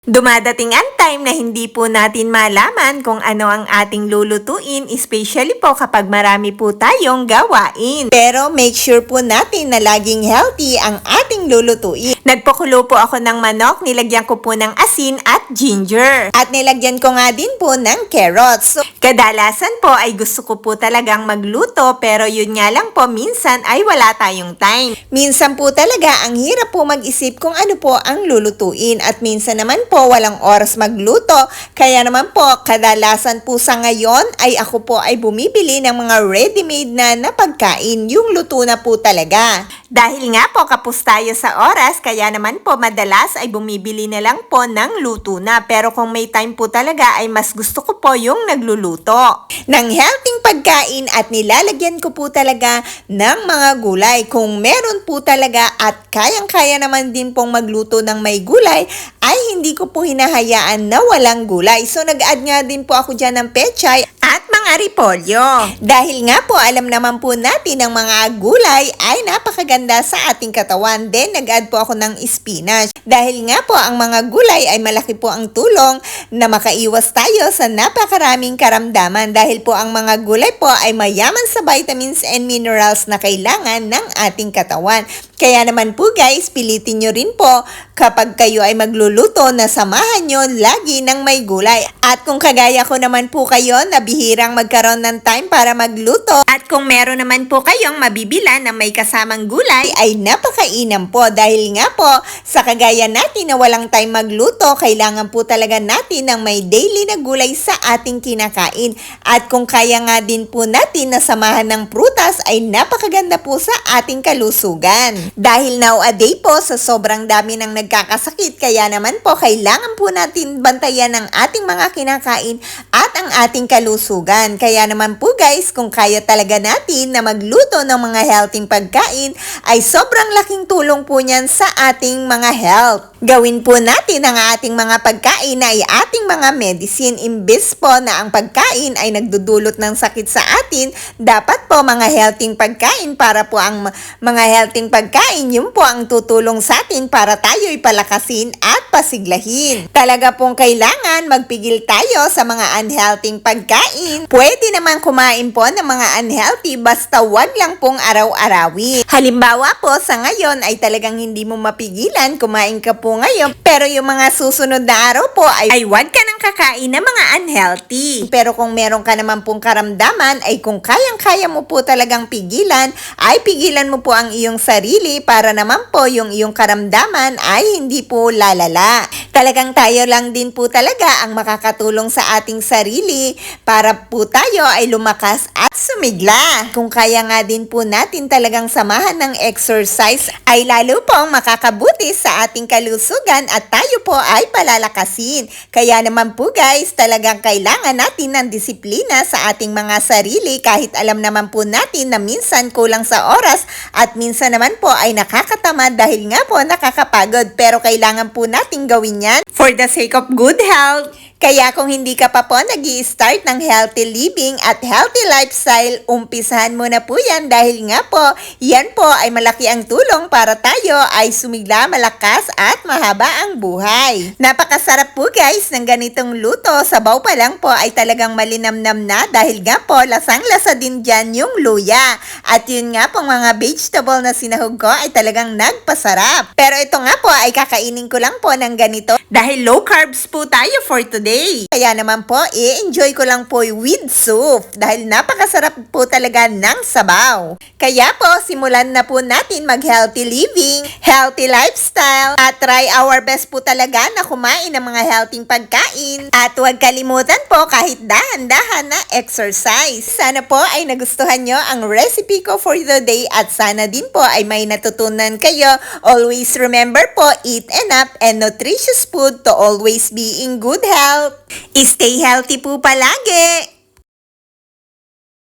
Dumadating ang time na hindi po natin malaman kung ano ang ating lulutuin, especially po kapag marami po tayong gawain. Pero make sure po natin na laging healthy ang ating lulutuin. Nagpakulo po ako ng manok, nilagyan ko po ng asin at ginger. At nilagyan ko nga din po ng carrots. So, kadalasan po ay gusto ko po talagang magluto, pero yun nga lang po, minsan ay wala tayong time. Minsan po talaga ang hirap po mag-isip kung ano po ang lulutuin, at minsan naman po walang oras magluto. Kaya naman po, kadalasan po sa ngayon ay ako po ay bumibili ng mga ready-made na pagkain, yung luto na po talaga. Dahil nga po kapos tayo sa oras, kaya naman po madalas ay bumibili na lang po ng luto na. Pero kung may time po talaga ay mas gusto ko po yung nagluluto ng healthy pagkain, at nilalagyan ko po talaga ng mga gulay. Kung meron po talaga at kayang-kaya naman din pong magluto ng may gulay, ay hindi ko po hinahayaan na walang gulay. So nag-add nga din po ako dyan ng pechay at mga repolyo. Dahil nga po alam naman po natin ang mga gulay ay napakaganda sa ating katawan. Then nag-add po ako ng spinach. Dahil nga po ang mga gulay ay malaki po ang tulong na makaiwas tayo sa napakaraming karamdaman. Dahil po ang mga gulay po ay mayaman sa vitamins and minerals na kailangan ng ating katawan. Kaya naman po guys, pilitin nyo rin po kapag kayo ay magluluto na samahan nyo lagi ng may gulay. At kung kagaya ko naman po kayo na bihirang magkaroon ng time para magluto, at kung meron naman po kayong mabibila na may kasamang gulay, ay napakainam po. Dahil nga po, sa kagaya natin na walang time magluto, kailangan po talaga natin ng may daily na gulay sa ating kinakain. At kung kaya nga din po natin na samahan ng prutas, ay napakaganda po sa ating kalusugan. Dahil nowadays po, sa sobrang dami ng nagkakasakit, kaya naman po kailangan po natin bantayan ang ating mga kinakain at ang ating kalusugan. Kaya naman po guys, kung kaya talaga natin na magluto ng mga healthy pagkain, ay sobrang laking tulong po niyan sa ating mga health. Gawin po natin ang ating mga pagkain na ay ating mga medicine. Imbes po na ang pagkain ay nagdudulot ng sakit sa atin, dapat po mga healthy pagkain, para po ang mga healthy pagkain, yun po ang tutulong sa atin para tayo'y palakasin at pasiglahin. Talaga pong kailangan magpigil tayo sa mga unhealthy pagkain. Pwede naman kumain po ng mga unhealthy, basta wag lang pong araw-arawi. Halimbawa po, sa ngayon ay talagang hindi mo mapigilan, kumain ka po ngayon, pero yung mga susunod na araw po ay wag ka nang kakain ng mga unhealthy. Pero kung meron ka naman pong karamdaman, ay kung kayang-kaya mo po talagang pigilan, ay pigilan mo po ang iyong sarili para naman po yung iyong karamdaman ay hindi po lalala. Talagang tayo lang din po talaga ang makakatulong sa ating sarili para po tayo ay lumakas at sumigla. Kung kaya nga din po natin talagang samahan ng exercise, ay lalo pong makakabuti sa ating kalusugan at tayo po ay palalakasin. Kaya naman po guys, talagang kailangan natin ng disiplina sa ating mga sarili, kahit alam naman po natin na minsan kulang sa oras at minsan naman po ay nakakatamad dahil nga po nakakapagod. Pero kailangan po natin gawin yan for the sake of good health. Kaya kung hindi ka pa po nag-i-start ng healthy living at healthy lifestyle, umpisahan mo na po yan, dahil nga po, yan po ay malaki ang tulong para tayo ay sumigla, malakas at mahaba ang buhay. Napakasarap po guys ng ganitong luto. Sabaw pa lang po ay talagang malinamnam na, dahil nga po lasang-lasa din dyan yung luya. At yun nga pong mga vegetable na sinahog ko ay talagang nagpasarap. Pero ito nga po ay kakainin ko lang po ng ganito dahil low carbs po tayo for today. Kaya naman po, i-enjoy ko lang po with soup dahil napakasarap po talaga ng sabaw. Kaya po, simulan na po natin mag-healthy living, healthy lifestyle, at try our best po talaga na kumain ng mga healthy pagkain. At huwag kalimutan po kahit dahan-dahan na exercise. Sana po ay nagustuhan nyo ang recipe ko for the day, at sana din po ay may natutunan kayo. Always remember po, eat enough and nutritious food to always be in good health. Stay healthy po palagi!